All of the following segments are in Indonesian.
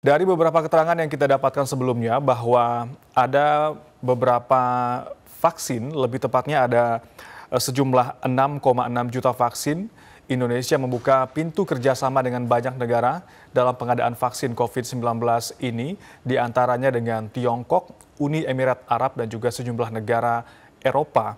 Dari beberapa keterangan yang kita dapatkan sebelumnya bahwa ada beberapa vaksin, lebih tepatnya ada sejumlah 6,6 juta vaksin. Indonesia membuka pintu kerjasama dengan banyak negara dalam pengadaan vaksin COVID-19 ini, diantaranya dengan Tiongkok, Uni Emirat Arab, dan juga sejumlah negara Eropa.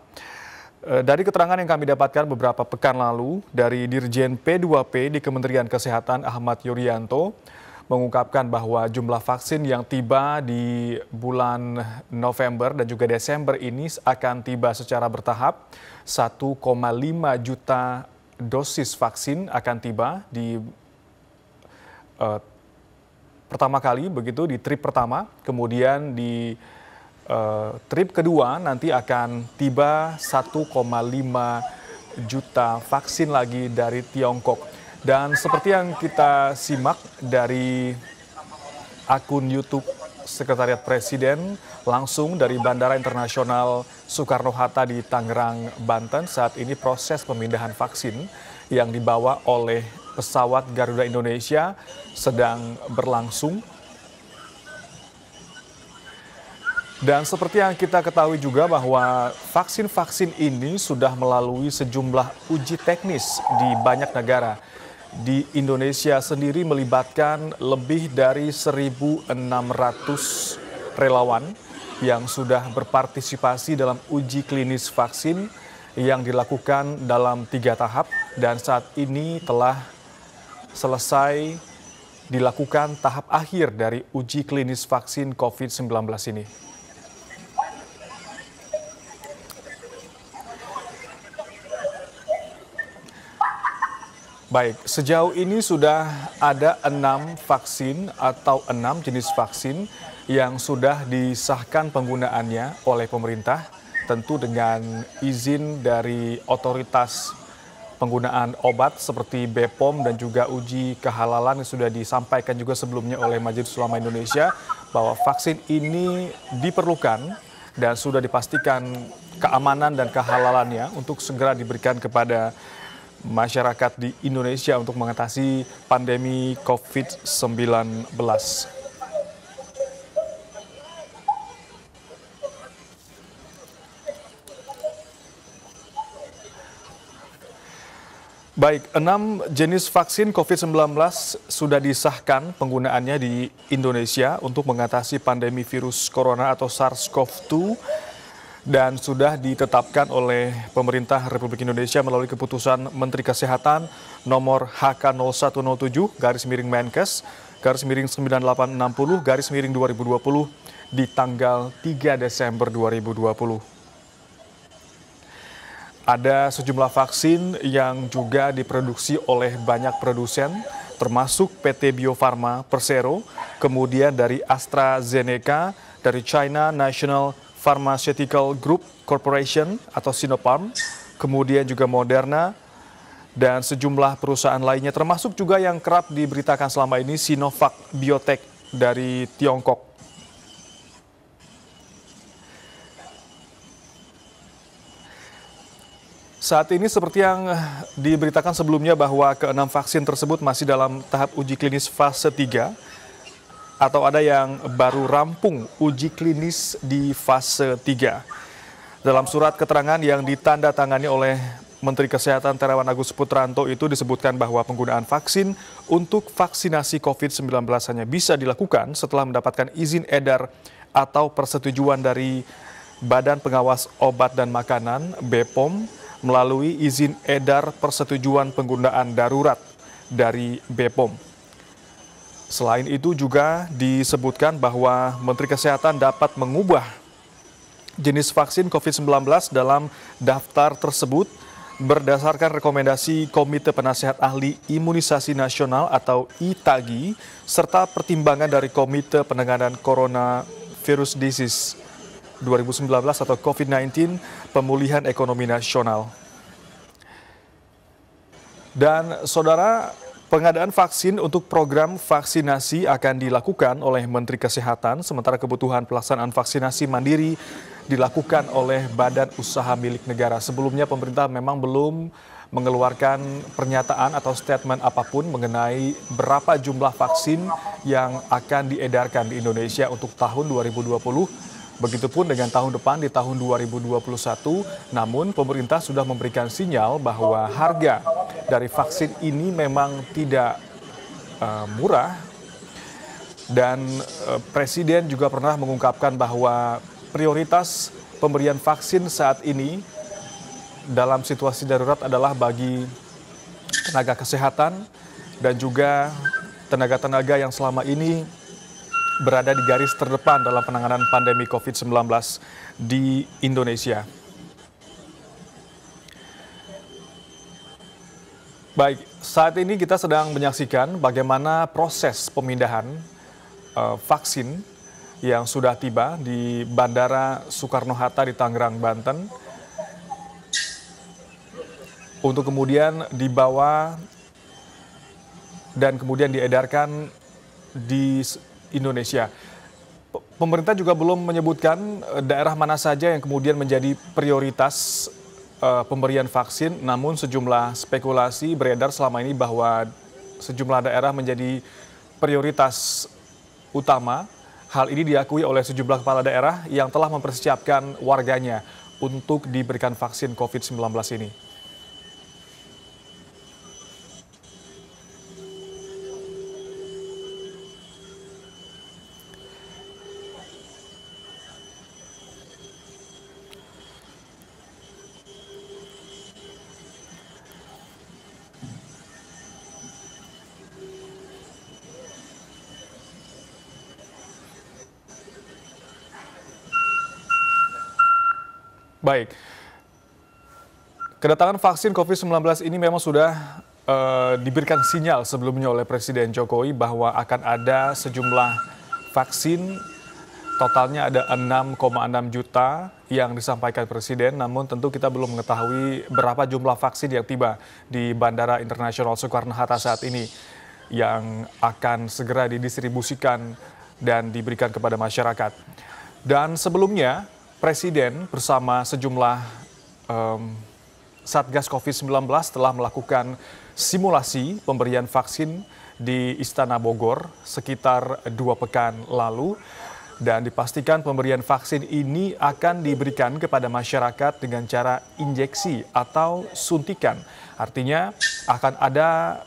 Dari keterangan yang kami dapatkan beberapa pekan lalu dari Dirjen P2P di Kementerian Kesehatan Ahmad Yuryanto, mengungkapkan bahwa jumlah vaksin yang tiba di bulan November dan juga Desember ini akan tiba secara bertahap. 1,5 juta dosis vaksin akan tiba di pertama kali, begitu di trip pertama. Kemudian di trip kedua nanti akan tiba 1,5 juta vaksin lagi dari Tiongkok. Dan seperti yang kita simak dari akun YouTube Sekretariat Presiden langsung dari Bandara Internasional Soekarno-Hatta di Tangerang, Banten, saat ini proses pemindahan vaksin yang dibawa oleh pesawat Garuda Indonesia sedang berlangsung. Dan seperti yang kita ketahui juga bahwa vaksin-vaksin ini sudah melalui sejumlah uji teknis di banyak negara. Di Indonesia sendiri melibatkan lebih dari 1.600 relawan yang sudah berpartisipasi dalam uji klinis vaksin yang dilakukan dalam 3 tahap dan saat ini telah selesai dilakukan tahap akhir dari uji klinis vaksin COVID-19 ini. Baik, sejauh ini sudah ada 6 vaksin atau 6 jenis vaksin yang sudah disahkan penggunaannya oleh pemerintah, tentu dengan izin dari otoritas penggunaan obat seperti BPOM dan juga uji kehalalan yang sudah disampaikan juga sebelumnya oleh Majelis Ulama Indonesia bahwa vaksin ini diperlukan dan sudah dipastikan keamanan dan kehalalannya untuk segera diberikan kepada masyarakat di Indonesia untuk mengatasi pandemi COVID-19. Baik, 6 jenis vaksin COVID-19 sudah disahkan penggunaannya di Indonesia untuk mengatasi pandemi virus corona atau SARS-CoV-2 dan sudah ditetapkan oleh pemerintah Republik Indonesia melalui keputusan Menteri Kesehatan nomor HK0107-Menkes /9860-2020 di tanggal 3 Desember 2020. Ada sejumlah vaksin yang juga diproduksi oleh banyak produsen, termasuk PT Bio Farma Persero, kemudian dari AstraZeneca, dari China National Pharmaceutical Group Corporation atau Sinopharm, kemudian juga Moderna, dan sejumlah perusahaan lainnya, termasuk juga yang kerap diberitakan selama ini Sinovac Biotech dari Tiongkok. Saat ini seperti yang diberitakan sebelumnya bahwa ke-6 vaksin tersebut masih dalam tahap uji klinis fase 3 atau ada yang baru rampung uji klinis di fase 3. Dalam surat keterangan yang ditandatangani oleh Menteri Kesehatan Terawan Agus Putranto itu disebutkan bahwa penggunaan vaksin untuk vaksinasi COVID-19 hanya bisa dilakukan setelah mendapatkan izin edar atau persetujuan dari Badan Pengawas Obat dan Makanan (BPOM) melalui izin edar persetujuan penggunaan darurat dari BPOM. Selain itu juga disebutkan bahwa Menteri Kesehatan dapat mengubah jenis vaksin COVID-19 dalam daftar tersebut berdasarkan rekomendasi Komite Penasehat Ahli Imunisasi Nasional atau ITAGI serta pertimbangan dari Komite Penanganan Coronavirus Disease 2019 atau COVID-19 Pemulihan Ekonomi Nasional. Dan saudara, pengadaan vaksin untuk program vaksinasi akan dilakukan oleh Menteri Kesehatan, sementara kebutuhan pelaksanaan vaksinasi mandiri dilakukan oleh badan usaha milik negara. Sebelumnya pemerintah memang belum mengeluarkan pernyataan atau statement apapun mengenai berapa jumlah vaksin yang akan diedarkan di Indonesia untuk tahun 2020. Begitupun dengan tahun depan di tahun 2021, namun pemerintah sudah memberikan sinyal bahwa harga dari vaksin ini memang tidak murah. Dan Presiden juga pernah mengungkapkan bahwa prioritas pemberian vaksin saat ini dalam situasi darurat adalah bagi tenaga kesehatan dan juga tenaga-tenaga yang selama ini berada di garis terdepan dalam penanganan pandemi COVID-19 di Indonesia. Baik, saat ini kita sedang menyaksikan bagaimana proses pemindahan vaksin yang sudah tiba di Bandara Soekarno-Hatta di Tangerang, Banten, untuk kemudian dibawa dan kemudian diedarkan di Indonesia. Pemerintah juga belum menyebutkan daerah mana saja yang kemudian menjadi prioritas pemberian vaksin, namun sejumlah spekulasi beredar selama ini bahwa sejumlah daerah menjadi prioritas utama. Hal ini diakui oleh sejumlah kepala daerah yang telah mempersiapkan warganya untuk diberikan vaksin COVID-19 ini. Baik, kedatangan vaksin COVID-19 ini memang sudah diberikan sinyal sebelumnya oleh Presiden Jokowi bahwa akan ada sejumlah vaksin, totalnya ada 6,6 juta yang disampaikan Presiden, namun tentu kita belum mengetahui berapa jumlah vaksin yang tiba di Bandara Internasional Soekarno-Hatta saat ini yang akan segera didistribusikan dan diberikan kepada masyarakat. Dan sebelumnya, Presiden bersama sejumlah Satgas COVID-19 telah melakukan simulasi pemberian vaksin di Istana Bogor sekitar 2 pekan lalu. Dan dipastikan pemberian vaksin ini akan diberikan kepada masyarakat dengan cara injeksi atau suntikan. Artinya akan ada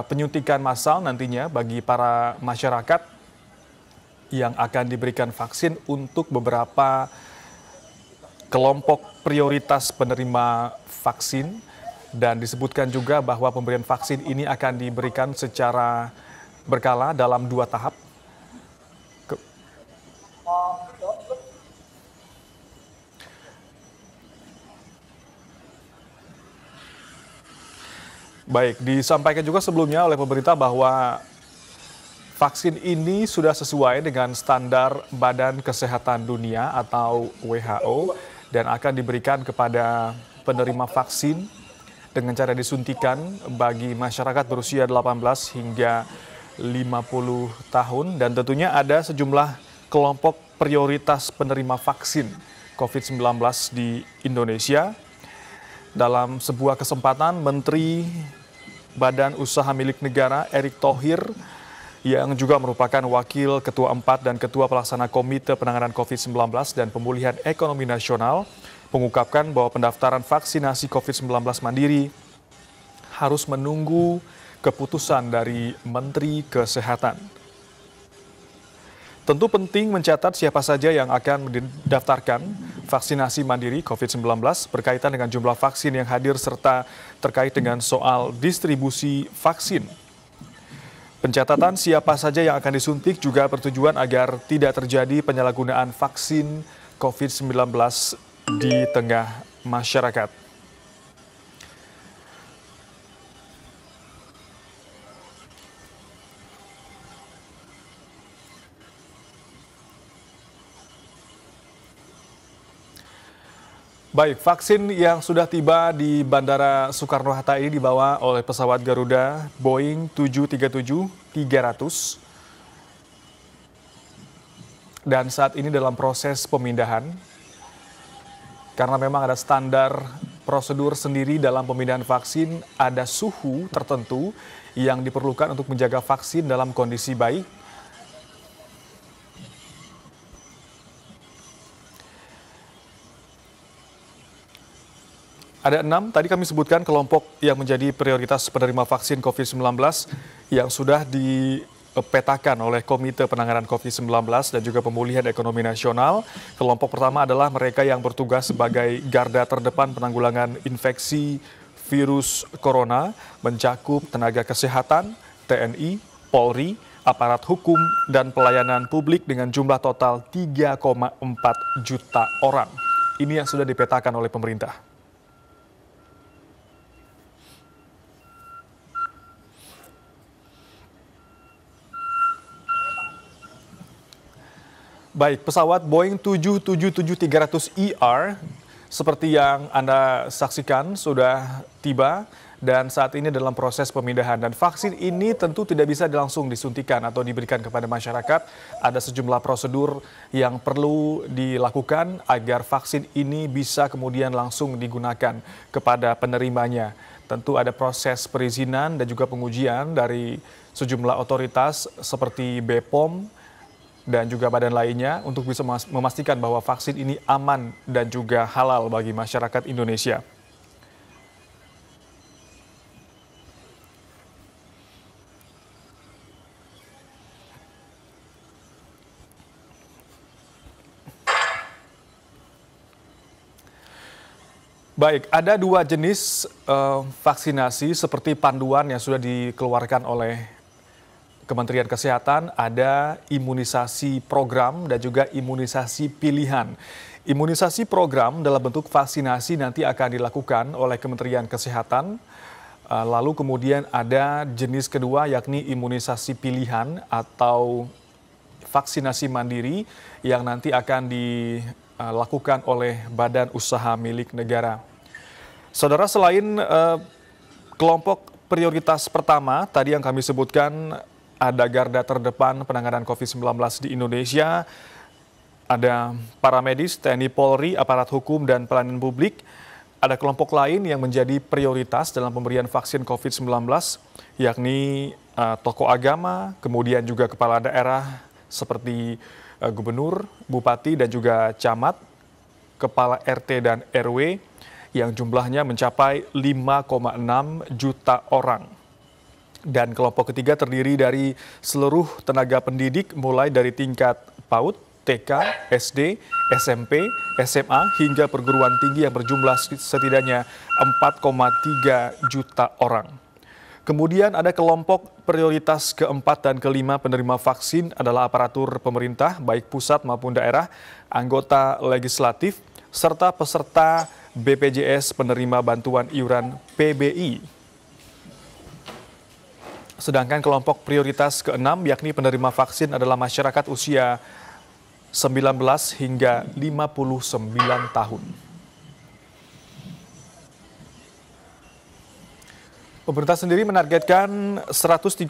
penyuntikan massal nantinya bagi para masyarakat yang akan diberikan vaksin untuk beberapa kelompok prioritas penerima vaksin, dan disebutkan juga bahwa pemberian vaksin ini akan diberikan secara berkala dalam 2 tahap. Baik, disampaikan juga sebelumnya oleh pemerintah bahwa vaksin ini sudah sesuai dengan standar Badan Kesehatan Dunia atau WHO dan akan diberikan kepada penerima vaksin dengan cara disuntikan bagi masyarakat berusia 18 hingga 50 tahun. Dan tentunya ada sejumlah kelompok prioritas penerima vaksin COVID-19 di Indonesia. Dalam sebuah kesempatan, Menteri Badan Usaha Milik Negara Erick Thohir yang juga merupakan Wakil Ketua 4 dan Ketua Pelaksana Komite Penanganan COVID-19 dan Pemulihan Ekonomi Nasional mengungkapkan bahwa pendaftaran vaksinasi COVID-19 mandiri harus menunggu keputusan dari Menteri Kesehatan. Tentu penting mencatat siapa saja yang akan mendaftarkan vaksinasi mandiri COVID-19 berkaitan dengan jumlah vaksin yang hadir serta terkait dengan soal distribusi vaksin. Pencatatan siapa saja yang akan disuntik juga bertujuan agar tidak terjadi penyalahgunaan vaksin COVID-19 di tengah masyarakat. Baik, vaksin yang sudah tiba di Bandara Soekarno-Hatta ini dibawa oleh pesawat Garuda Boeing 737-300. Dan saat ini dalam proses pemindahan, karena memang ada standar prosedur sendiri dalam pemindahan vaksin, ada suhu tertentu yang diperlukan untuk menjaga vaksin dalam kondisi baik. Ada 6, tadi kami sebutkan kelompok yang menjadi prioritas penerima vaksin COVID-19 yang sudah dipetakan oleh Komite Penanganan COVID-19 dan juga Pemulihan Ekonomi Nasional. Kelompok pertama adalah mereka yang bertugas sebagai garda terdepan penanggulangan infeksi virus corona, mencakup tenaga kesehatan, TNI, Polri, aparat hukum, dan pelayanan publik dengan jumlah total 3,4 juta orang. Ini yang sudah dipetakan oleh pemerintah. Baik, pesawat Boeing 777-300ER seperti yang Anda saksikan sudah tiba dan saat ini dalam proses pemindahan. Dan vaksin ini tentu tidak bisa langsung disuntikan atau diberikan kepada masyarakat. Ada sejumlah prosedur yang perlu dilakukan agar vaksin ini bisa kemudian langsung digunakan kepada penerimanya. Tentu ada proses perizinan dan juga pengujian dari sejumlah otoritas seperti BPOM, dan juga badan lainnya untuk bisa memastikan bahwa vaksin ini aman dan juga halal bagi masyarakat Indonesia. Baik, ada 2 jenis vaksinasi seperti panduan yang sudah dikeluarkan oleh Kementerian Kesehatan, ada imunisasi program dan juga imunisasi pilihan. Imunisasi program dalam bentuk vaksinasi nanti akan dilakukan oleh Kementerian Kesehatan. Lalu kemudian ada jenis kedua yakni imunisasi pilihan atau vaksinasi mandiri yang nanti akan dilakukan oleh badan usaha milik negara. Saudara, selain kelompok prioritas pertama tadi yang kami sebutkan, ada garda terdepan penanganan COVID-19 di Indonesia, ada para medis, TNI Polri, aparat hukum, dan pelayanan publik. Ada kelompok lain yang menjadi prioritas dalam pemberian vaksin COVID-19, yakni tokoh agama, kemudian juga kepala daerah seperti gubernur, bupati, dan juga camat, kepala RT dan RW, yang jumlahnya mencapai 5,6 juta orang. Dan kelompok ketiga terdiri dari seluruh tenaga pendidik mulai dari tingkat PAUD, TK, SD, SMP, SMA hingga perguruan tinggi yang berjumlah setidaknya 4,3 juta orang. Kemudian ada kelompok prioritas keempat dan kelima penerima vaksin adalah aparatur pemerintah baik pusat maupun daerah, anggota legislatif, serta peserta BPJS penerima bantuan iuran PBI. Sedangkan kelompok prioritas keenam yakni penerima vaksin adalah masyarakat usia 19 hingga 59 tahun. Pemerintah sendiri menargetkan 135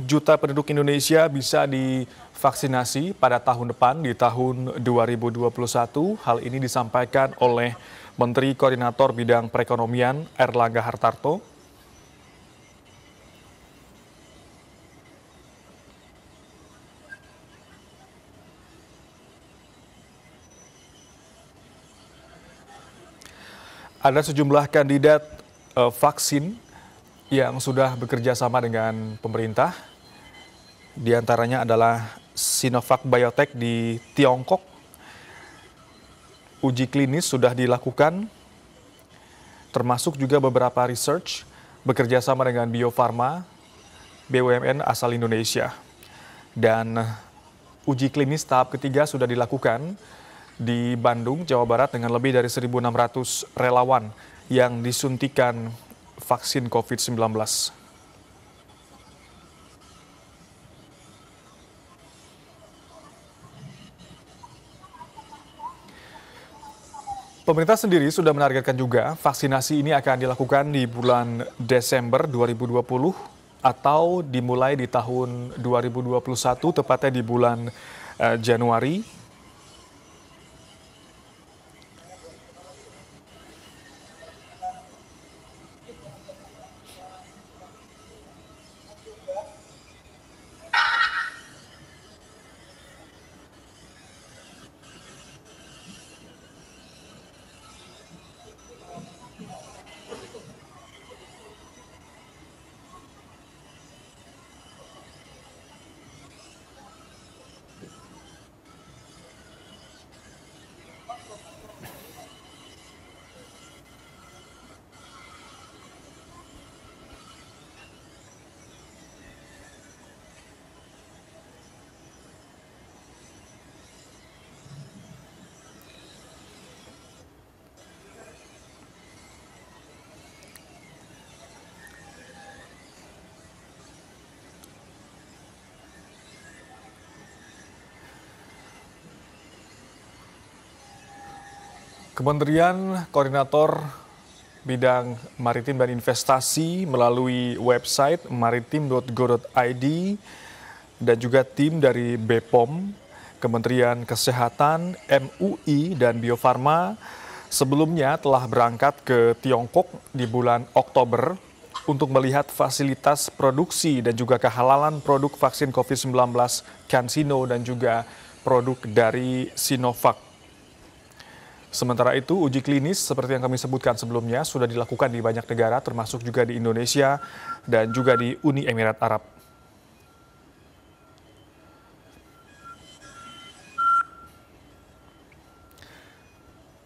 juta penduduk Indonesia bisa divaksinasi pada tahun depan di tahun 2021. Hal ini disampaikan oleh Menteri Koordinator Bidang Perekonomian Airlangga Hartarto. Ada sejumlah kandidat vaksin yang sudah bekerja sama dengan pemerintah. Di antaranya adalah Sinovac Biotech di Tiongkok. Uji klinis sudah dilakukan, termasuk juga beberapa research bekerja sama dengan Bio Farma, BUMN asal Indonesia. Dan uji klinis tahap ketiga sudah dilakukan di Bandung, Jawa Barat dengan lebih dari 1.600 relawan yang disuntikan vaksin COVID-19. Pemerintah sendiri sudah menargetkan juga vaksinasi ini akan dilakukan di bulan Desember 2020 atau dimulai di tahun 2021, tepatnya di bulan Januari. Kementerian Koordinator Bidang Maritim dan Investasi melalui website maritim.go.id dan juga tim dari BPOM, Kementerian Kesehatan, MUI, dan Bio Farma sebelumnya telah berangkat ke Tiongkok di bulan Oktober untuk melihat fasilitas produksi dan juga kehalalan produk vaksin COVID-19 CanSino dan juga produk dari Sinovac. Sementara itu, uji klinis seperti yang kami sebutkan sebelumnya sudah dilakukan di banyak negara, termasuk juga di Indonesia dan juga di Uni Emirat Arab.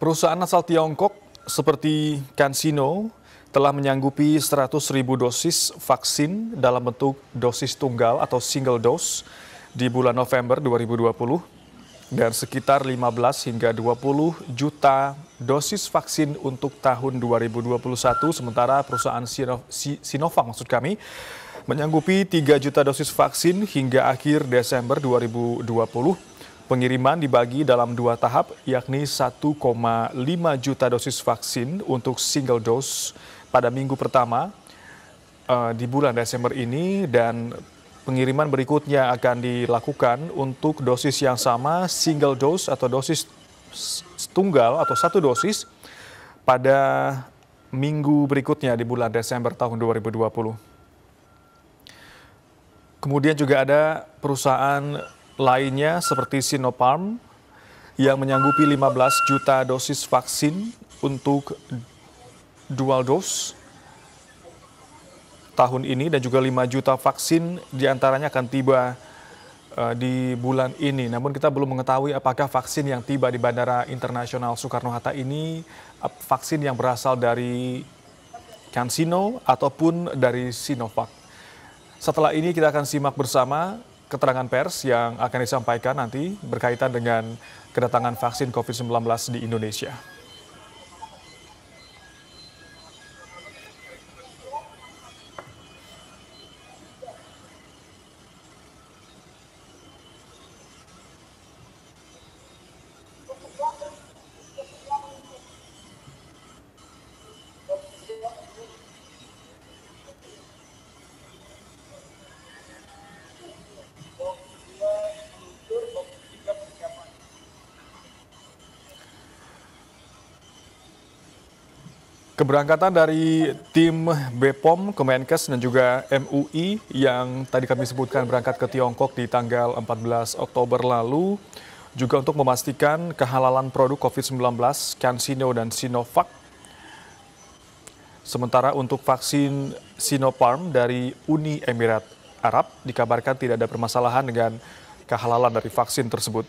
Perusahaan asal Tiongkok seperti CanSino telah menyanggupi 100.000 dosis vaksin dalam bentuk dosis tunggal atau single dose di bulan November 2020. Dan sekitar 15 hingga 20 juta dosis vaksin untuk tahun 2021, sementara perusahaan Sinovac maksud kami menyanggupi 3 juta dosis vaksin hingga akhir Desember 2020. Pengiriman dibagi dalam 2 tahap, yakni 1,5 juta dosis vaksin untuk single dose pada minggu pertama di bulan Desember ini, dan pengiriman berikutnya akan dilakukan untuk dosis yang sama, single dose atau dosis tunggal atau 1 dosis pada minggu berikutnya di bulan Desember tahun 2020. Kemudian juga ada perusahaan lainnya seperti Sinopharm yang menyanggupi 15 juta dosis vaksin untuk dual dose tahun ini dan juga 5 juta vaksin diantaranya akan tiba di bulan ini. Namun kita belum mengetahui apakah vaksin yang tiba di Bandara Internasional Soekarno-Hatta ini vaksin yang berasal dari CanSino ataupun dari Sinovac. Setelah ini kita akan simak bersama keterangan pers yang akan disampaikan nanti berkaitan dengan kedatangan vaksin COVID-19 di Indonesia. Keberangkatan dari tim BPOM, Kemenkes, dan juga MUI yang tadi kami sebutkan berangkat ke Tiongkok di tanggal 14 Oktober lalu, juga untuk memastikan kehalalan produk COVID-19 CanSino dan Sinovac. Sementara untuk vaksin Sinopharm dari Uni Emirat Arab dikabarkan tidak ada permasalahan dengan kehalalan dari vaksin tersebut.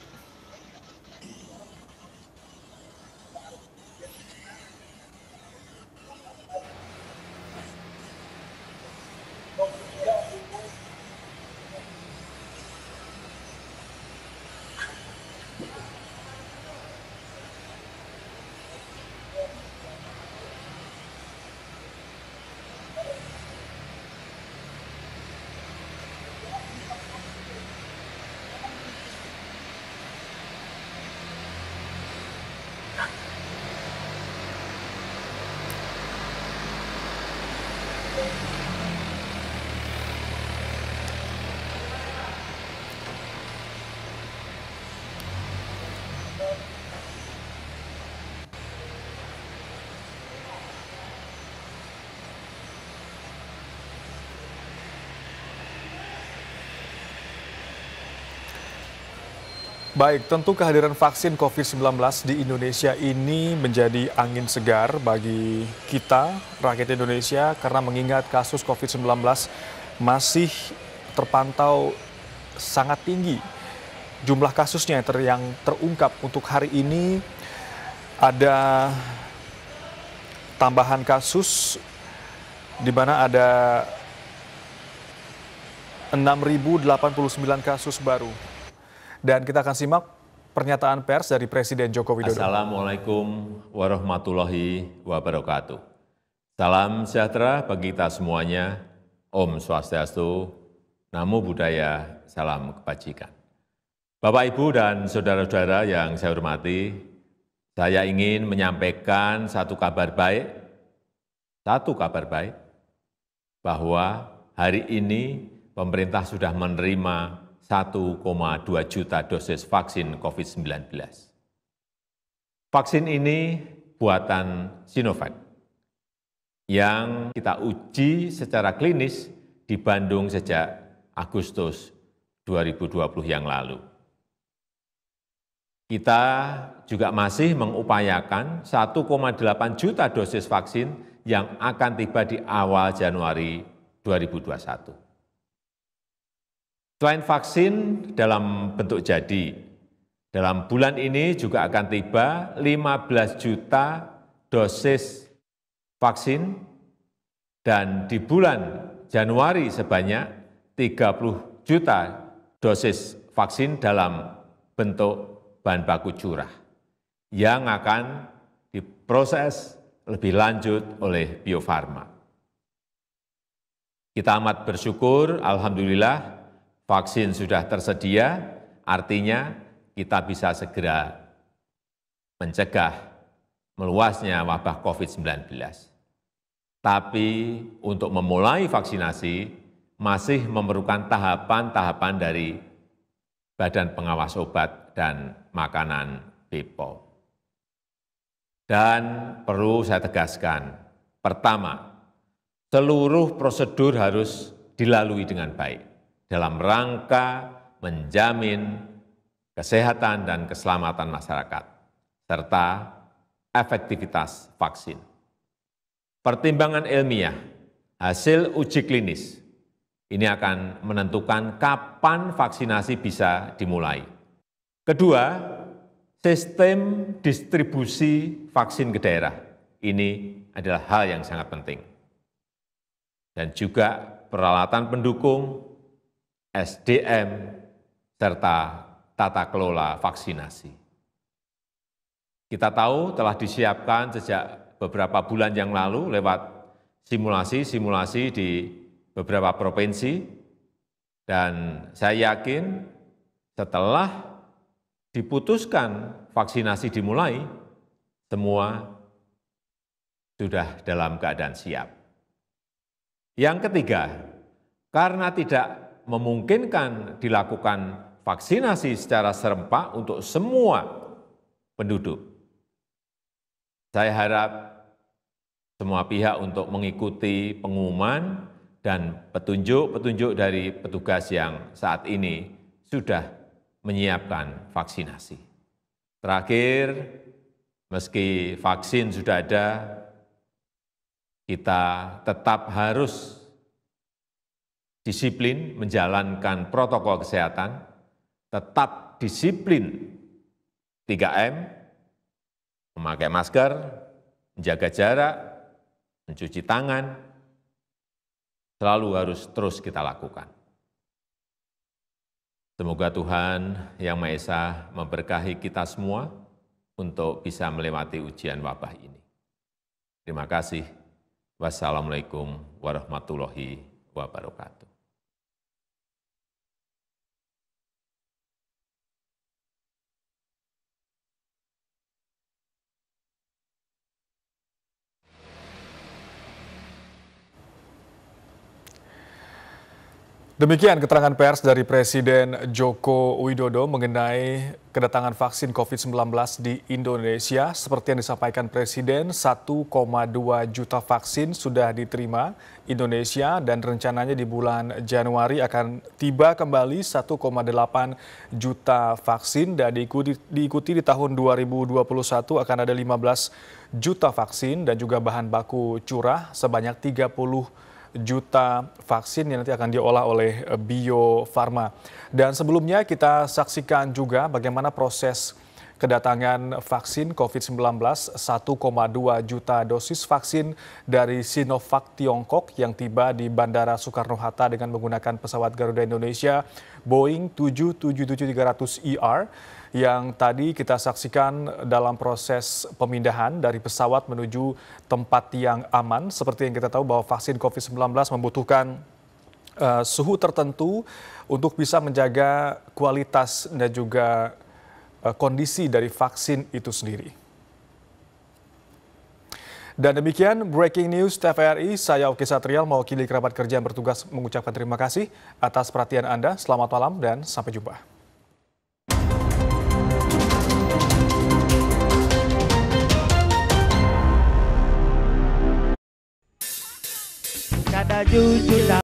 Baik, tentu kehadiran vaksin COVID-19 di Indonesia ini menjadi angin segar bagi kita, rakyat Indonesia, karena mengingat kasus COVID-19 masih terpantau sangat tinggi. Jumlah kasusnya yang terungkap untuk hari ini ada tambahan kasus di mana ada 6.089 kasus baru. Dan kita akan simak pernyataan pers dari Presiden Joko Widodo. Assalamualaikum warahmatullahi wabarakatuh. Salam sejahtera bagi kita semuanya. Om Swastiastu, Namo Buddhaya, salam kebajikan. Bapak, Ibu, dan saudara-saudara yang saya hormati, saya ingin menyampaikan satu kabar baik, bahwa hari ini pemerintah sudah menerima 1,2 juta dosis vaksin COVID-19. Vaksin ini buatan Sinovac yang kita uji secara klinis di Bandung sejak Agustus 2020 yang lalu. Kita juga masih mengupayakan 1,8 juta dosis vaksin yang akan tiba di awal Januari 2021. Selain vaksin dalam bentuk jadi, dalam bulan ini juga akan tiba 15 juta dosis vaksin dan di bulan Januari sebanyak 30 juta dosis vaksin dalam bentuk bahan baku curah yang akan diproses lebih lanjut oleh Bio Farma. Kita amat bersyukur, alhamdulillah, vaksin sudah tersedia, artinya kita bisa segera mencegah meluasnya wabah COVID-19. Tapi untuk memulai vaksinasi masih memerlukan tahapan-tahapan dari Badan Pengawas Obat dan Makanan BPOM. Dan perlu saya tegaskan, pertama, seluruh prosedur harus dilalui dengan baik dalam rangka menjamin kesehatan dan keselamatan masyarakat, serta efektivitas vaksin. Pertimbangan ilmiah, hasil uji klinis, ini akan menentukan kapan vaksinasi bisa dimulai. Kedua, sistem distribusi vaksin ke daerah. Ini adalah hal yang sangat penting. Dan juga peralatan pendukung, SDM, serta tata kelola vaksinasi. Kita tahu telah disiapkan sejak beberapa bulan yang lalu lewat simulasi-simulasi di beberapa provinsi, dan saya yakin setelah diputuskan vaksinasi dimulai, semua sudah dalam keadaan siap. Yang ketiga, karena tidak memungkinkan dilakukan vaksinasi secara serempak untuk semua penduduk, saya harap semua pihak untuk mengikuti pengumuman dan petunjuk-petunjuk dari petugas yang saat ini sudah menyiapkan vaksinasi. Terakhir, meski vaksin sudah ada, kita tetap harus disiplin menjalankan protokol kesehatan, tetap disiplin 3M, memakai masker, menjaga jarak, mencuci tangan, selalu harus terus kita lakukan. Semoga Tuhan Yang Maha Esa memberkahi kita semua untuk bisa melewati ujian wabah ini. Terima kasih. Wassalamualaikum warahmatullahi wabarakatuh. Demikian keterangan pers dari Presiden Joko Widodo mengenai kedatangan vaksin COVID-19 di Indonesia. Seperti yang disampaikan Presiden, 1,2 juta vaksin sudah diterima Indonesia dan rencananya di bulan Januari akan tiba kembali 1,8 juta vaksin dan diikuti di tahun 2021 akan ada 15 juta vaksin dan juga bahan baku curah sebanyak 30 juta vaksin yang nanti akan diolah oleh Bio Farma. Dan sebelumnya kita saksikan juga bagaimana proses kedatangan vaksin COVID-19, 1,2 juta dosis vaksin dari Sinovac Tiongkok yang tiba di Bandara Soekarno-Hatta dengan menggunakan pesawat Garuda Indonesia Boeing 777-300ER yang tadi kita saksikan dalam proses pemindahan dari pesawat menuju tempat yang aman. Seperti yang kita tahu bahwa vaksin COVID-19 membutuhkan suhu tertentu untuk bisa menjaga kualitas dan juga kondisi dari vaksin itu sendiri. Dan demikian Breaking News TVRI, saya Oki Satrial mewakili kerabat kerja yang bertugas mengucapkan terima kasih atas perhatian Anda. Selamat malam dan sampai jumpa. Kada jujur